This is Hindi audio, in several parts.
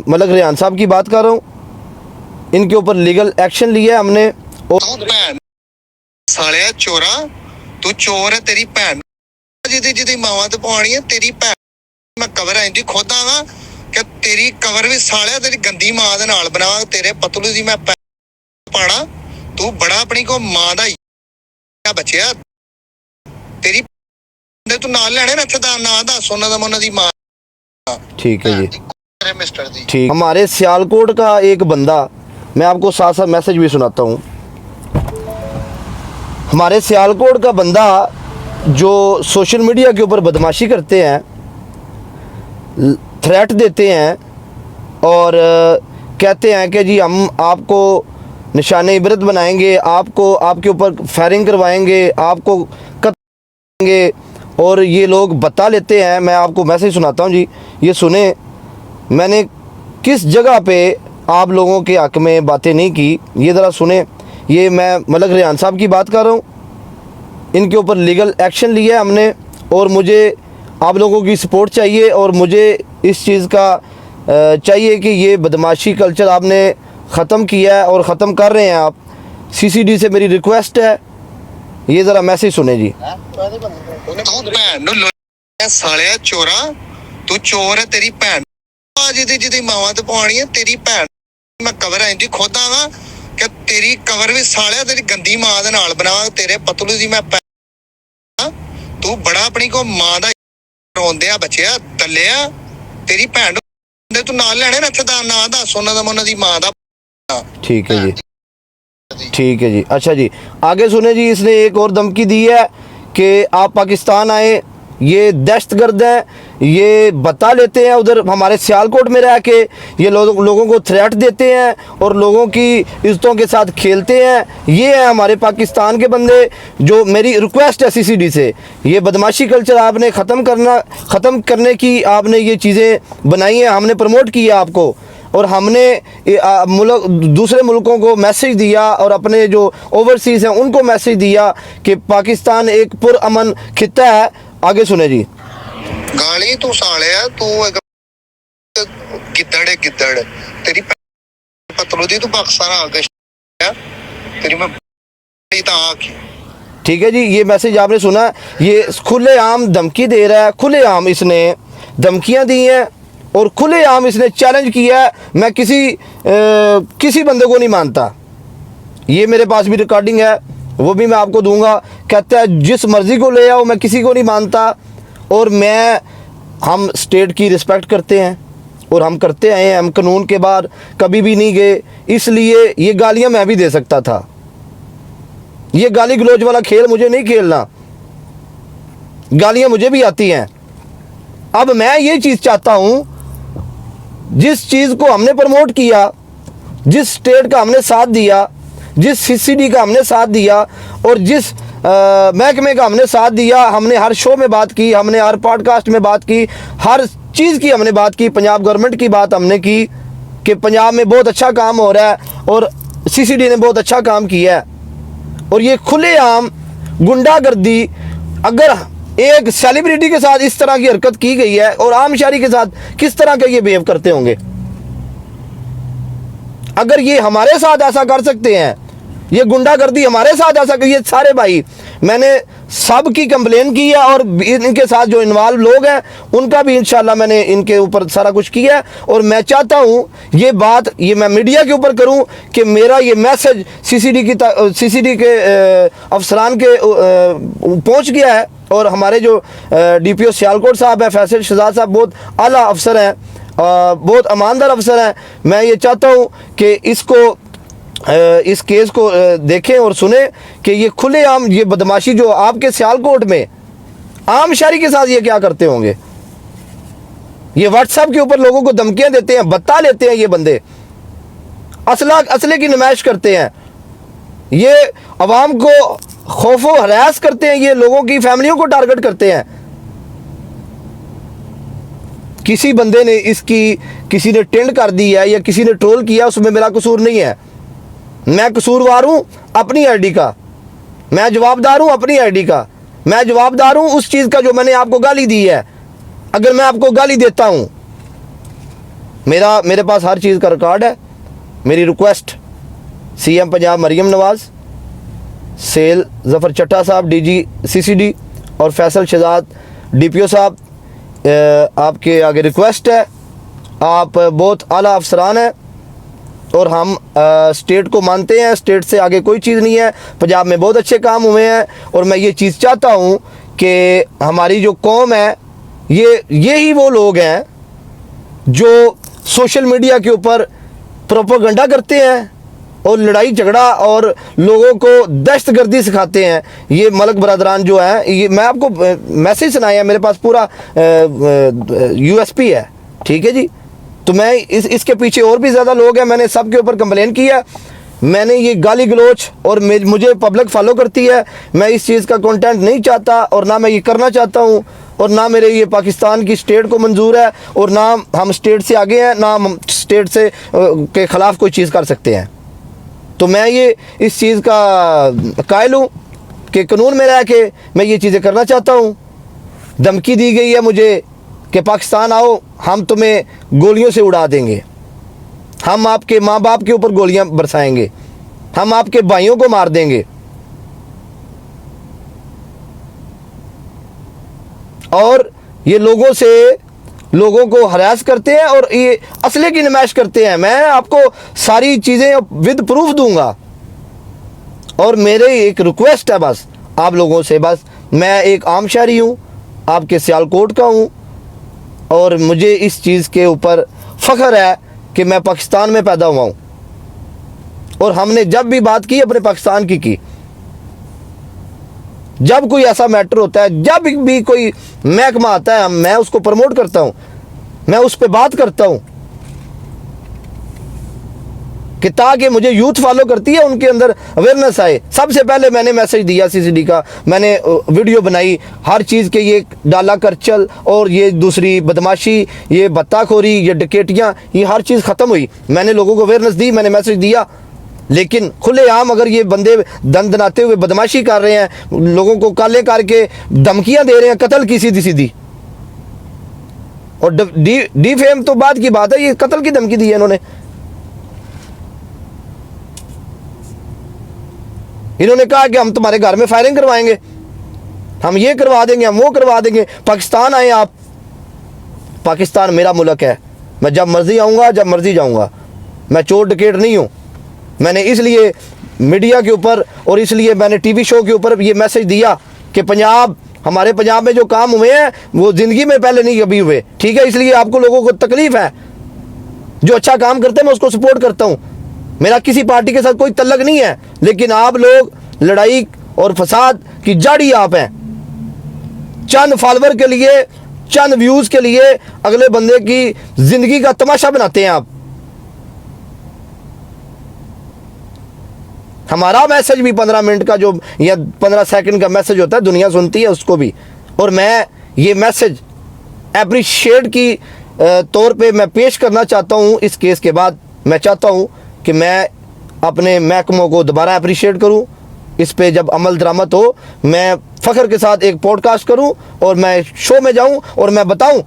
मलक रेहान साहब की बात कर रहा हूँ। इनके ऊपर लीगल एक्शन लिया है हमने। तू भैन सालिया चोरा, तू चोर है, तेरी भैन जिदी मावा तो पवानी है तेरी भैन। मैं कवर इंज खुद आवा कि तेरी कवर भी सालिया तेरी गंदी मां दे नाल बनावा, तेरे पतलू दी मैं पाड़ा। तू बड़ा अपनी को मां दा बचिया, तेरी तू नाल लेने ना दा ना दा सोना दा मोना दी मां। ठीक है जी, मिस्टर दी ठीक। हमारे सियालकोट का एक बंदा, मैं आपको साथ साथ मैसेज भी सुनाता हूँ। हमारे सियालकोट का बंदा जो सोशल मीडिया के ऊपर बदमाशी करते हैं, थ्रेट देते हैं और कहते हैं कि जी हम आपको निशाने इबरत बनाएंगे, आपको आपके ऊपर फायरिंग करवाएंगे, आपको कत्ल करेंगे, और ये लोग बता लेते हैं। मैं आपको मैसेज सुनाता हूँ जी, ये सुने। मैंने किस जगह पे आप लोगों के हक़ में बातें नहीं की, ये ज़रा सुने। ये मैं मलक रेहान साहब की बात कर रहा हूँ। इनके ऊपर लीगल एक्शन लिया है हमने और मुझे आप लोगों की सपोर्ट चाहिए और मुझे इस चीज़ का चाहिए कि ये बदमाशी कल्चर आपने ख़त्म किया है और ख़त्म कर रहे हैं आप। सीसीडी से मेरी रिक्वेस्ट है, ये ज़रा मैसेज सुने जी। तू भैन सालिया चोरा, तू चोर है, तेरी भैन जिदी मावा तो पवानी है तेरी भैन। मैं कवर इंज खुद आवा कि तेरी कवर भी सालिया तेरी गंदी मां दे नाल बनावा, तेरे पतलू दी मैं। तू बड़ा अपनी को मां दा रोंदिया बचिया दलिया, तेरी भैन तू नाल लेने ना दा ना दा सोना दा मोना दी मां दा। ठीक है जी, ठीक है जी। अच्छा जी, आगे सुने जी। इसने एक और धमकी दी है कि आप पाकिस्तान आए, ये दहशतगर्द हैं, ये बता लेते हैं उधर हमारे सियालकोट में रह के, ये लोगों को थ्रेट देते हैं और लोगों की इज्जतों के साथ खेलते हैं। ये हैं हमारे पाकिस्तान के बंदे। जो मेरी रिक्वेस्ट है सीसीडी से, ये बदमाशी कल्चर आपने ख़त्म करने की आपने ये चीज़ें बनाई हैं, हमने प्रमोट किया आपको और हमने दूसरे मुल्कों को मैसेज दिया और अपने जो ओवरसीज़ हैं उनको मैसेज दिया कि पाकिस्तान एक पुरअमन खित्ता है। आगे सुने जी। गाली तू सालिया, तू एक गिद्दड़ है, गिद्दड़ तेरी पतलू दी, तू पाकिस्तान आ गया तेरी मैं आँख। ठीक है जी, ये मैसेज आपने सुना। ये खुलेआम धमकी दे रहा है, खुलेआम इसने धमकियां दी हैं और खुलेआम इसने चैलेंज किया है। मैं किसी बंदे को नहीं मानता। ये मेरे पास भी रिकॉर्डिंग है, वो भी मैं आपको दूंगा। कहता है जिस मर्ज़ी को ले आओ, मैं किसी को नहीं मानता। और हम स्टेट की रिस्पेक्ट करते हैं और हम करते आए हैं, हम कानून के बाहर कभी भी नहीं गए। इसलिए ये गालियां मैं भी दे सकता था। ये गाली गलौज वाला खेल मुझे नहीं खेलना, गालियां मुझे भी आती हैं। अब मैं ये चीज़ चाहता हूँ, जिस चीज़ को हमने प्रमोट किया, जिस स्टेट का हमने साथ दिया, जिस सीसीडी का हमने साथ दिया और जिस महकमे का हमने साथ दिया, हमने हर शो में बात की, हमने हर पॉडकास्ट में बात की, हर चीज़ की हमने बात की। पंजाब गवर्नमेंट की बात हमने की कि पंजाब में बहुत अच्छा काम हो रहा है और सीसीडी ने बहुत अच्छा काम किया है। और ये खुलेआम गुंडागर्दी, अगर एक सेलिब्रिटी के साथ इस तरह की हरकत की गई है और आम शहरी के साथ किस तरह के ये बिहेव करते होंगे। अगर ये हमारे साथ ऐसा कर सकते हैं, ये गुंडागर्दी हमारे साथ ऐसा कर, ये सारे भाई, मैंने सब की कंप्लेन की है और इनके साथ जो इन्वॉल्व लोग हैं उनका भी इंशाल्लाह मैंने इनके ऊपर सारा कुछ किया है। और मैं चाहता हूँ ये बात ये मैं मीडिया के ऊपर करूँ कि मेरा ये मैसेज सीसीडी के अफसरान के पहुँच गया है। और हमारे जो डीपीओ सियालकोट साहब है, फैसल शहजाद साहब, बहुत आला अफसर हैं, बहुत ईमानदार अफसर हैं। मैं ये चाहता हूँ कि इस केस को देखें और सुने कि ये खुलेआम ये बदमाशी जो आपके सियालकोट में आम शहरी के साथ ये क्या करते होंगे। ये व्हाट्सएप के ऊपर लोगों को धमकियां देते हैं, बता लेते हैं, ये बंदे असले की नुमाइश करते हैं, ये अवाम को खौफो हरास करते हैं, ये लोगों की फैमिलियों को टारगेट करते हैं। किसी बंदे ने किसी ने टेंड कर दी है या किसी ने ट्रोल किया, उसमें मेरा कसूर नहीं है। मैं कसूरवार हूं अपनी आईडी का, मैं जवाबदार हूं अपनी आईडी का, मैं जवाबदार हूं उस चीज़ का जो मैंने आपको गाली दी है। अगर मैं आपको गाली देता हूं मेरे पास हर चीज़ का रिकॉर्ड है। मेरी रिक्वेस्ट सीएम पंजाब मरीम नवाज़, सेल ज़फ़र चट्टा साहब डीजी सीसीडी और फैसल शहजाद डीपीओ साहब, आपके आगे रिक्वेस्ट है। आप बहुत आला अफसरान हैं और हम स्टेट को मानते हैं, स्टेट से आगे कोई चीज़ नहीं है। पंजाब में बहुत अच्छे काम हुए हैं और मैं ये चीज़ चाहता हूँ कि हमारी जो कौम है यही वो लोग हैं जो सोशल मीडिया के ऊपर प्रोपेगेंडा करते हैं और लड़ाई झगड़ा और लोगों को दहशतगर्दी सिखाते हैं। ये मलक बरदरान जो हैं, ये मैं आपको मैसेज सुनाया है, मेरे पास पूरा यूएसपी है, ठीक है जी। तो मैं इसके पीछे और भी ज़्यादा लोग हैं, मैंने सब के ऊपर कंप्लेन किया। मैंने ये गाली गलोच और मुझे पब्लिक फॉलो करती है, मैं इस चीज़ का कंटेंट नहीं चाहता और ना मैं ये करना चाहता हूँ और ना मेरे ये पाकिस्तान की स्टेट को मंजूर है और ना हम स्टेट से आगे हैं, ना हम स्टेट से के ख़िलाफ़ कोई चीज़ कर सकते हैं। तो मैं ये इस चीज़ का कायल हूँ कि कानून में रह के मैं ये चीज़ें करना चाहता हूँ। धमकी दी गई है मुझे कि पाकिस्तान आओ, हम तुम्हें गोलियों से उड़ा देंगे, हम आपके माँ बाप के ऊपर गोलियां बरसाएंगे, हम आपके भाइयों को मार देंगे। और ये लोगों को हरास करते हैं और ये असले की नुमाइश करते हैं। मैं आपको सारी चीज़ें विद प्रूफ दूंगा। और मेरे एक रिक्वेस्ट है बस आप लोगों से, बस मैं एक आम शहरी हूँ, आपके सियालकोट का हूँ और मुझे इस चीज़ के ऊपर फ़ख्र है कि मैं पाकिस्तान में पैदा हुआ हूँ और हमने जब भी बात की अपने पाकिस्तान की। जब कोई ऐसा मैटर होता है, जब भी कोई महकमा आता है, मैं उसको प्रमोट करता हूँ, मैं उस पर बात करता हूँ कि ताकि मुझे यूथ फॉलो करती है, उनके अंदर अवेयरनेस आए। सबसे पहले मैंने मैसेज दिया सीसीडी का, मैंने वीडियो बनाई, हर चीज़ के ये डाला करचल और ये दूसरी बदमाशी, ये बत्ताखोरी, ये डकैतियाँ, ये हर चीज़ ख़त्म हुई। मैंने लोगों को अवेयरनेस दी, मैंने मैसेज दिया। लेकिन खुलेआम अगर ये बंदे दंदनाते हुए बदमाशी कर रहे हैं, लोगों को काले करके धमकियाँ दे रहे हैं कत्ल की सीधी सीधी, और डी फेम तो बाद की बात है, ये कत्ल की धमकी दी है इन्होंने। इन्होंने कहा कि हम तुम्हारे घर में फायरिंग करवाएंगे, हम ये करवा देंगे, हम वो करवा देंगे, पाकिस्तान आए आप। पाकिस्तान मेरा मुल्क है, मैं जब मर्जी आऊँगा, जब मर्जी जाऊँगा। मैं चोर डकैत नहीं हूँ। मैंने इसलिए मीडिया के ऊपर और इसलिए मैंने टीवी शो के ऊपर ये मैसेज दिया कि हमारे पंजाब में जो काम हुए हैं वो ज़िंदगी में पहले नहीं कभी हुए, ठीक है। इसलिए आपको लोगों को तकलीफ़ है, जो अच्छा काम करते हैं मैं उसको सपोर्ट करता हूँ, मेरा किसी पार्टी के साथ कोई तल्लक नहीं है। लेकिन आप लोग लड़ाई और फसाद की जड़ आप हैं। चंद फॉलोवर के लिए, चंद व्यूज़ के लिए अगले बंदे की ज़िंदगी का तमाशा बनाते हैं आप। हमारा मैसेज भी 15 मिनट का जो या 15 सेकंड का मैसेज होता है, दुनिया सुनती है उसको भी। और मैं ये मैसेज एप्रिशिएट की तौर पे मैं पेश करना चाहता हूँ। इस केस के बाद मैं चाहता हूँ कि मैं अपने महकमों को दोबारा अप्रिशिएट करूँ, इस पे जब अमल दरामद हो मैं फ़ख्र के साथ एक पॉडकास्ट करूँ और मैं शो में जाऊँ और मैं बताऊँ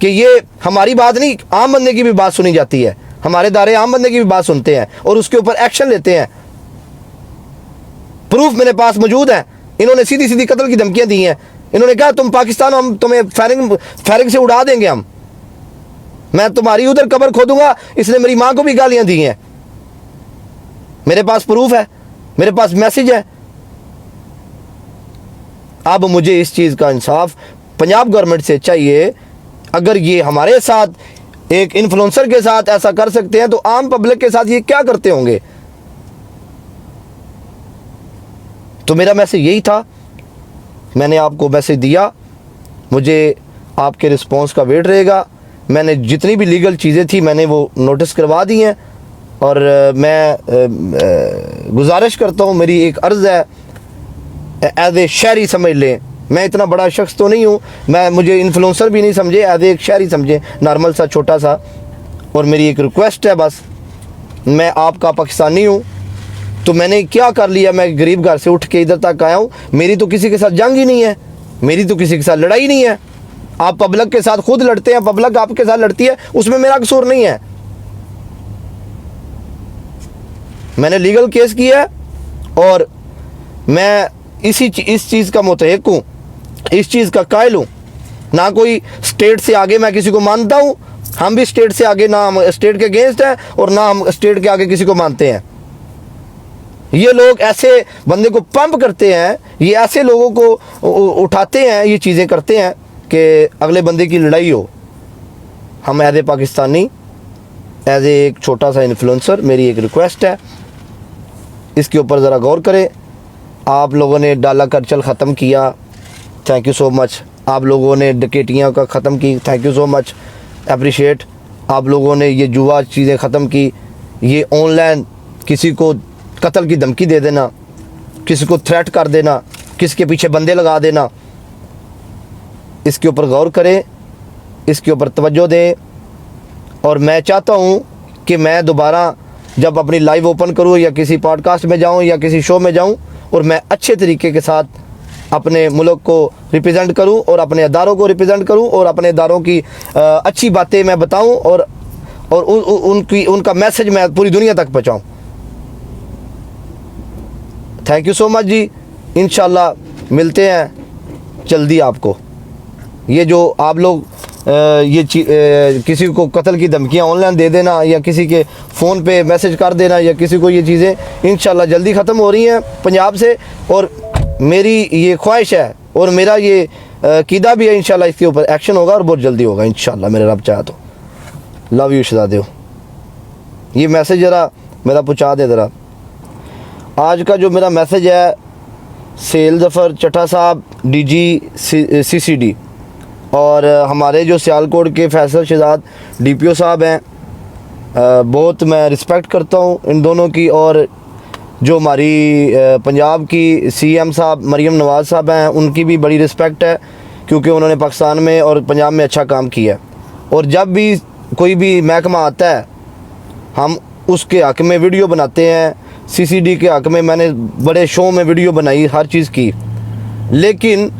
कि ये हमारी बात नहीं, आम बंदे की भी बात सुनी जाती है, हमारे दायरे आम बंदे की भी बात सुनते हैं और उसके ऊपर एक्शन लेते हैं। प्रूफ मेरे पास मौजूद है। इन्होंने सीधी सीधी कत्ल की धमकियां दी हैं। इन्होंने कहा तुम पाकिस्तान, हम तुम्हें फायरिंग से उड़ा देंगे, मैं तुम्हारी उधर कब्र खोदूंगा। इसने मेरी मां को भी गालियां दी हैं। मेरे पास प्रूफ है, मेरे पास मैसेज है। अब मुझे इस चीज़ का इंसाफ पंजाब गवर्नमेंट से चाहिए। अगर ये हमारे साथ एक इन्फ्लुएंसर के साथ ऐसा कर सकते हैं तो आम पब्लिक के साथ ये क्या करते होंगे। तो मेरा मैसेज यही था, मैंने आपको मैसेज दिया, मुझे आपके रिस्पांस का वेट रहेगा। मैंने जितनी भी लीगल चीज़ें थी मैंने वो नोटिस करवा दी हैं और मैं गुजारिश करता हूँ, मेरी एक अर्ज़ है, एज ए शहरी समझ लें। मैं इतना बड़ा शख्स तो नहीं हूँ, मुझे इन्फ्लुएंसर भी नहीं समझे, एज एक शहरी समझे, नॉर्मल सा छोटा सा। और मेरी एक रिक्वेस्ट है बस, मैं आपका पाकिस्तानी हूँ, तो मैंने क्या कर लिया, मैं गरीब घर से उठ के इधर तक आया हूँ। मेरी तो किसी के साथ जंग ही नहीं है, मेरी तो किसी के साथ लड़ाई नहीं है। आप पब्लिक के साथ खुद लड़ते हैं, पब्लिक आपके साथ लड़ती है, उसमें मेरा कसूर नहीं है। मैंने लीगल केस किया है और मैं इस चीज़ का मुतहक हूँ, इस चीज़ का कायल हूँ। ना कोई स्टेट से आगे मैं किसी को मानता हूँ, हम भी स्टेट से आगे, ना हम स्टेट के अगेंस्ट हैं और ना हम स्टेट के आगे किसी को मानते हैं। ये लोग ऐसे बंदे को पंप करते हैं, ये ऐसे लोगों को उठाते हैं, ये चीज़ें करते हैं कि अगले बंदे की लड़ाई हो। हम as a Pakistani, as a एक छोटा सा इन्फ्लुएंसर, मेरी एक रिक्वेस्ट है, इसके ऊपर ज़रा गौर करें। आप लोगों ने डाला करचल ख़त्म किया, थैंक यू सो मच। आप लोगों ने डकैतियाँ का ख़त्म की, thank you so much, appreciate. आप लोगों ने ये जुआ चीज़ें ख़त्म की, ये ऑनलाइन किसी को कत्ल की धमकी दे देना, किसी को थ्रेट कर देना, किसी के पीछे बंदे लगा देना, इसके ऊपर गौर करें, इसके ऊपर तवज्जो दें। और मैं चाहता हूँ कि मैं दोबारा जब अपनी लाइव ओपन करूँ या किसी पॉडकास्ट में जाऊँ या किसी शो में जाऊँ, और मैं अच्छे तरीके के साथ अपने मुल्क को रिप्रेजेंट करूँ और अपने अदारों को रिप्रेजेंट करूँ और अपने अदारों की अच्छी बातें मैं बताऊँ और उनका मैसेज मैं पूरी दुनिया तक पहुँचाऊँ। थैंक यू सो मच जी। इंशाल्लाह मिलते हैं जल्दी आपको। ये जो आप लोग किसी को कत्ल की धमकियाँ ऑनलाइन दे देना या किसी के फ़ोन पे मैसेज कर देना या किसी को, ये चीज़ें इंशाल्लाह जल्दी ख़त्म हो रही हैं पंजाब से। और मेरी ये ख्वाहिश है और मेरा ये कीदा भी है, इंशाल्लाह इसके ऊपर एक्शन होगा और बहुत जल्दी होगा इंशाल्लाह, मेरे रब चाहे तो। लव यू शहजादे। ये मैसेज ज़रा मेरा पहुँचा दे ज़रा। आज का जो मेरा मैसेज है, सेल ज़फ़र चट्टा साहब, DG CCD, और हमारे जो सियालकोट के फैसल शहजाद DPO साहब हैं, बहुत मैं रिस्पेक्ट करता हूँ इन दोनों की। और जो हमारी पंजाब की CM साहब मरीम नवाज़ साहब हैं, उनकी भी बड़ी रिस्पेक्ट है, क्योंकि उन्होंने पाकिस्तान में और पंजाब में अच्छा काम किया। और जब भी कोई भी महकमा आता है, हम उसके हक़ में वीडियो बनाते हैं। CCD के हक़ में मैंने बड़े शो में वीडियो बनाई, हर चीज़ की। लेकिन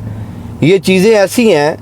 ये चीज़ें ऐसी हैं